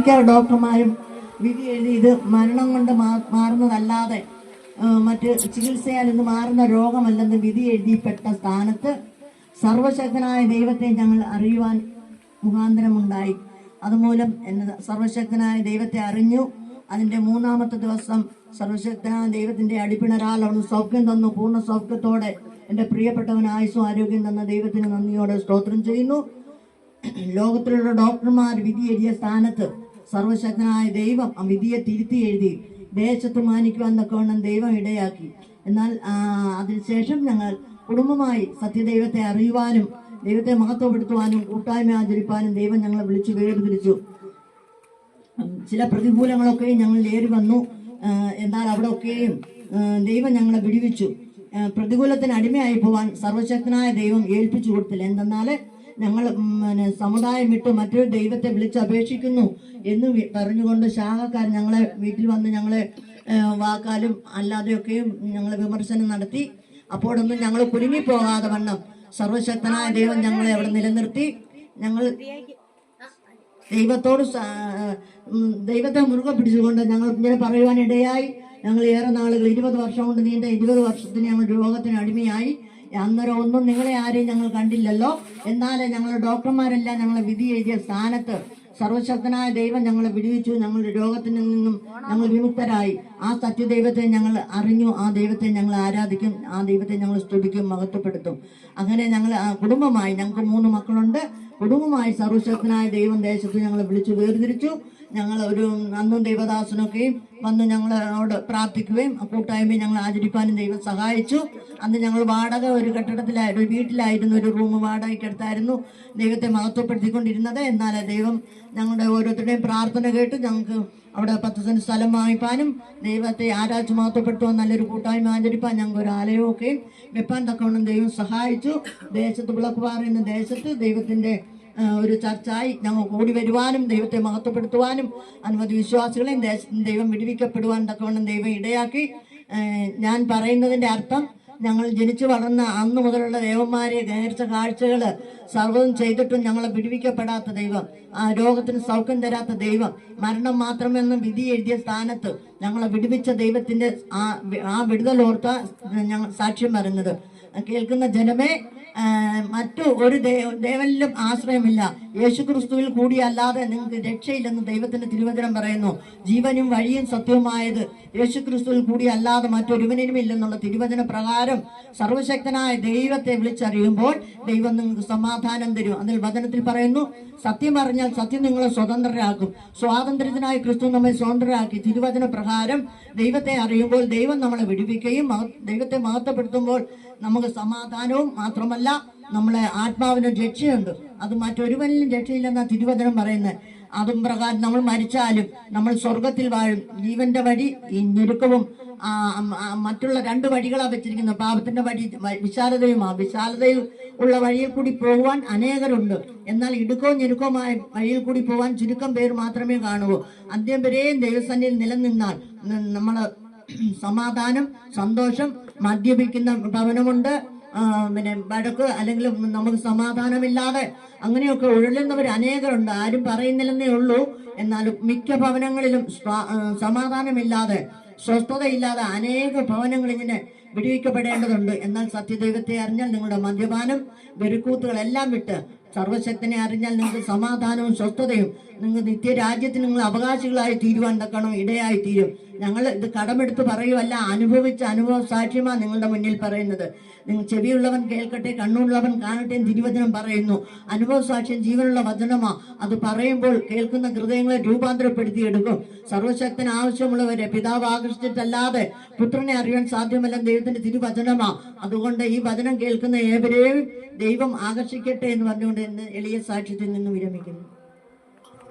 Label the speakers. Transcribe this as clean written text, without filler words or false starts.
Speaker 1: മിക്ക ഡോക്ടർമാരും വിധി എഴുതി ഇത് മരണം കൊണ്ട് മാറുന്നതല്ലാതെ മറ്റ് ചികിത്സയാൽ ഇന്ന് മാറുന്ന രോഗമല്ലെന്ന് വിധി എഴുതിപ്പെട്ട സ്ഥാനത്ത് സർവശക്തനായ ദൈവത്തെ ഞങ്ങൾ അറിയുവാൻ മുഖാന്തരമുണ്ടായി. അതുമൂലം സർവശക്തനായ ദൈവത്തെ അറിഞ്ഞു. അതിൻ്റെ 3-ാമത്തെ ദിവസം സർവശക്തനായ ദൈവത്തിൻ്റെ അടിപ്പിണരാൽ അവന് സൗഖ്യം തന്നു. പൂർണ്ണ സൗഖ്യത്തോടെ എൻ്റെ പ്രിയപ്പെട്ടവൻ ആയുസ്സും ആരോഗ്യം തന്ന ദൈവത്തിന് നന്ദിയോടെ സ്തോത്രം ചെയ്യുന്നു. ലോകത്തിലുള്ള ഡോക്ടർമാർ വിധി എഴുതിയ സ്ഥാനത്ത് സർവശക്തനായ ദൈവം ആ വിധിയെ തിരുത്തി എഴുതി ദേശത്ത് മാനിക്കുവാൻ തക്കവണ്ണം ദൈവം ഇടയാക്കി. എന്നാൽ അതിനുശേഷം ഞങ്ങൾ കുടുംബമായി സത്യദൈവത്തെ അറിയുവാനും ദൈവത്തെ മഹത്വപ്പെടുത്തുവാനും കൂട്ടായ്മ ആചരിപ്പാനും ദൈവം ഞങ്ങളെ വിളിച്ചു വേർതിരിച്ചു. ചില പ്രതികൂലങ്ങളൊക്കെയും ഞങ്ങൾ ഏറി വന്നു. എന്നാൽ അവിടെയൊക്കെയും ദൈവം ഞങ്ങളെ വിടുവിച്ചു. പ്രതികൂലത്തിന് അടിമയായി പോവാൻ സർവശക്തനായ ദൈവം ഏൽപ്പിച്ചു കൊടുത്തില്ല. എന്തെന്നാൽ ഞങ്ങൾ സമുദായം വിട്ട് മറ്റൊരു ദൈവത്തെ വിളിച്ചപേക്ഷിക്കുന്നു എന്ന് പറഞ്ഞുകൊണ്ട് ശാഖക്കാർ ഞങ്ങളെ വീട്ടിൽ വന്ന് ഞങ്ങളെ വാക്കാലും അല്ലാതെയൊക്കെയും ഞങ്ങളെ വിമർശനം നടത്തി. അപ്പോഴൊന്നും ഞങ്ങൾ കുലുങ്ങിപ്പോകാതെ വണ്ണം സർവശക്തനായ ദൈവം ഞങ്ങളെ അവിടെ നിലനിർത്തി. ഞങ്ങൾ ദൈവത്തെ മുറുകെ പിടിച്ചുകൊണ്ട് ഞങ്ങൾ ഇങ്ങനെ പറയുവാനിടയായി. ഞങ്ങൾ ഏറെ നാളുകൾ 20 വർഷം കൊണ്ട് നീണ്ട 20 വർഷത്തിന് ഞങ്ങൾ രോഗത്തിന് അടിമയായി. അന്നേരം ഒന്നും നിങ്ങളെ ആരെയും ഞങ്ങൾ കണ്ടില്ലല്ലോ. എന്നാലും ഞങ്ങളുടെ ഡോക്ടർമാരെല്ലാം ഞങ്ങളെ വിധി എഴുതിയ സ്ഥാനത്ത് സർവശക്തനായ ദൈവം ഞങ്ങളെ വിടുവിച്ചു. ഞങ്ങളുടെ രോഗത്തിൽ നിന്നും ഞങ്ങൾ വിമുക്തരായി. ആ സത്യദൈവത്തെ ഞങ്ങൾ അറിഞ്ഞു. ആ ദൈവത്തെ ഞങ്ങൾ ആരാധിക്കും. ആ ദൈവത്തെ ഞങ്ങൾ സ്തുതിക്കും, മഹത്വപ്പെടുത്തും. അങ്ങനെ ഞങ്ങൾ കുടുംബമായി, ഞങ്ങൾക്ക് 3 മക്കളുണ്ട്, കുടുംബമായി സർവശക്തനായ ദൈവം ദേശത്ത് ഞങ്ങളെ വിളിച്ചു വേർതിരിച്ചു. ഞങ്ങൾ അന്നും ദൈവദാസനൊക്കെയും വന്ന് ഞങ്ങളോട് പ്രാർത്ഥിക്കുകയും കൂട്ടായ്മയും ഞങ്ങൾ ആചരിപ്പാനും ദൈവം സഹായിച്ചു. അന്ന് ഞങ്ങൾ വാടക ഒരു കെട്ടിടത്തിലായിരുന്നു, ഒരു വീട്ടിലായിരുന്നു, ഒരു റൂം വാടകയ്ക്കെടുത്തായിരുന്നു ദൈവത്തെ മഹത്വപ്പെടുത്തിക്കൊണ്ടിരുന്നത്. എന്നാൽ ദൈവം ഞങ്ങളുടെ ഓരോരുത്തരുടെയും പ്രാർത്ഥന കേട്ട് ഞങ്ങൾക്ക് അവിടെ 10 സെന്റ് സ്ഥലം വാങ്ങിപ്പാനും ദൈവത്തെ ആരാധിച്ച് മഹത്വപ്പെടുത്തുവാൻ നല്ലൊരു കൂട്ടായ്മ ആചരിപ്പാൻ ഞങ്ങൾക്ക് ഒരു ആലയമൊക്കെയും വെപ്പാൻ തക്കവണ്ണം ദൈവം സഹായിച്ചു. ദേശത്ത് വിളക്കുപാറ എന്ന ദേശത്ത് ദൈവത്തിൻ്റെ ഒരു ചർച്ചായി ഞങ്ങൾ കൂടി വരുവാനും ദൈവത്തെ മഹത്വപ്പെടുത്തുവാനും അനവധി വിശ്വാസികളെയും ദൈവം വിടുവിക്കപ്പെടുവാൻ തക്കവണ്ണം ദൈവം ഇടയാക്കി. ഞാൻ പറയുന്നതിൻ്റെ അർത്ഥം, ഞങ്ങൾ ജനിച്ചു വളർന്ന അന്ന് മുതലുള്ള ദേവന്മാരെ നേർച്ച കാഴ്ചകൾ സർവ്വതും ചെയ്തിട്ടും ഞങ്ങളെ വിടുവിക്കപ്പെടാത്ത ദൈവം, ആ രോഗത്തിന് സൗഖ്യം തരാത്ത ദൈവം, മരണം മാത്രമെന്ന് വിധി എഴുതിയ സ്ഥാനത്ത് ഞങ്ങളെ വിടുവിച്ച ദൈവത്തിൻ്റെ ആ വിടുതലോർത്ത ഞങ്ങൾ സാക്ഷ്യം പറയുന്നത്. കേൾക്കുന്ന ജനമേ, മറ്റു ഒരു ദേവനിലും ആശ്രയമില്ല. യേശുക്രിസ്തുവിൽ കൂടിയല്ലാതെ നിങ്ങൾക്ക് രക്ഷയില്ലെന്ന് ദൈവത്തിന്റെ തിരുവചനം പറയുന്നു. ജീവനും വഴിയും സത്യവുമായത് യേശുക്രിസ്തുവിൽ കൂടിയല്ലാതെ മറ്റൊരുവനും ഇല്ലെന്നുള്ള തിരുവചന പ്രകാരം സർവശക്തനായ ദൈവത്തെ വിളിച്ചറിയുമ്പോൾ ദൈവം നിങ്ങൾക്ക് സമാധാനം തരും. അതിൽ വചനത്തിൽ പറയുന്നു, സത്യം അറിഞ്ഞാൽ സത്യം നിങ്ങളെ സ്വതന്ത്രരാക്കും. സ്വാതന്ത്ര്യത്തിനായി ക്രിസ്തു നമ്മെ സ്വതന്ത്രരാക്കി. തിരുവചന പ്രകാരം ദൈവത്തെ അറിയുമ്പോൾ ദൈവം നമ്മളെ വിടുവിക്കുകയും ദൈവത്തെ മഹത്വപ്പെടുത്തുമ്പോൾ നമുക്ക് സമാധാനവും മാത്രമല്ല നമ്മളെ ആത്മാവിന് രക്ഷയുണ്ട്. അത് മറ്റൊരുവനിലും രക്ഷയില്ലെന്ന തിരുവചനം പറയുന്നത്. അതും പ്രകാരം നമ്മൾ മരിച്ചാലും നമ്മൾ സ്വർഗത്തിൽ വാഴും. ജീവന്റെ വഴി ഈ ഞെരുക്കവും മറ്റുള്ള 2 വഴികളാണ് വെച്ചിരിക്കുന്നത്. പാപത്തിന്റെ വഴി വിശാലതയും. ആ വിശാലതയിൽ ഉള്ള വഴിയിൽ കൂടി പോകുവാൻ അനേകരുണ്ട്. എന്നാൽ ഇടുക്കവും ഞെരുക്കവുമായ വഴിയിൽ കൂടി പോകാൻ ചുരുക്കം പേർ മാത്രമേ കാണുകൂ. അന്ത്യം വരെയും ദൈവസന്നിധിയിൽ നിലനിന്നാൽ നമ്മൾ സമാധാനം, സന്തോഷം, മദ്യപിക്കുന്ന ഭവനമുണ്ട്, പിന്നെ വഴക്ക്, അല്ലെങ്കിൽ നമുക്ക് സമാധാനമില്ലാതെ അങ്ങനെയൊക്കെ ഉഴലുന്നവർ അനേകരുണ്ട്. ആരും പറയുന്നില്ലെന്നേ ഉള്ളൂ. എന്നാലും മിക്ക ഭവനങ്ങളിലും സമാധാനമില്ലാതെ, സ്വസ്ഥതയില്ലാതെ അനേക ഭവനങ്ങൾ ഇങ്ങനെ വിടുവിക്കപ്പെടേണ്ടതുണ്ട്. എന്നാൽ സത്യദൈവത്തെ അറിഞ്ഞാൽ നിങ്ങളുടെ മദ്യപാനം, വെറുക്കൂത്തുകളെല്ലാം വിട്ട് സർവശക്തനെ അറിഞ്ഞാൽ നിങ്ങൾക്ക് സമാധാനവും സ്വസ്ഥതയും, നിങ്ങൾ നിത്യരാജ്യത്തിന് നിങ്ങൾ അവകാശികളായി തീരുവാൻ തക്കണം ഇടയായി തീരും. ഞങ്ങൾ ഇത് കടമെടുത്ത് പറയുമല്ല, അനുഭവിച്ച അനുഭവ സാക്ഷ്യമാണ് നിങ്ങളുടെ മുന്നിൽ പറയുന്നത്. നിങ്ങൾ ചെവിയുള്ളവൻ കേൾക്കട്ടെ, കണ്ണുള്ളവൻ കാണട്ടെ തിരുവചനം പറയുന്നു. അനുഭവ സാക്ഷ്യം ജീവനുള്ള വചനമാ. അത് പറയുമ്പോൾ കേൾക്കുന്ന ഹൃദയങ്ങളെ രൂപാന്തരപ്പെടുത്തിയെടുക്കും. സർവശക്തന് ആവശ്യമുള്ളവരെ പിതാവ് ആകർഷിച്ചിട്ടല്ലാതെ പുത്രനെ അറിയാൻ സാധ്യമല്ല ദൈവത്തിന്റെ തിരുവചനമാ. അതുകൊണ്ട് ഈ വചനം കേൾക്കുന്ന ഏവരെയും ദൈവം ആകർഷിക്കട്ടെ എന്ന് പറഞ്ഞുകൊണ്ട് എളിയ സാക്ഷ്യത്തിൽ നിന്ന് വിരമിക്കുന്നു.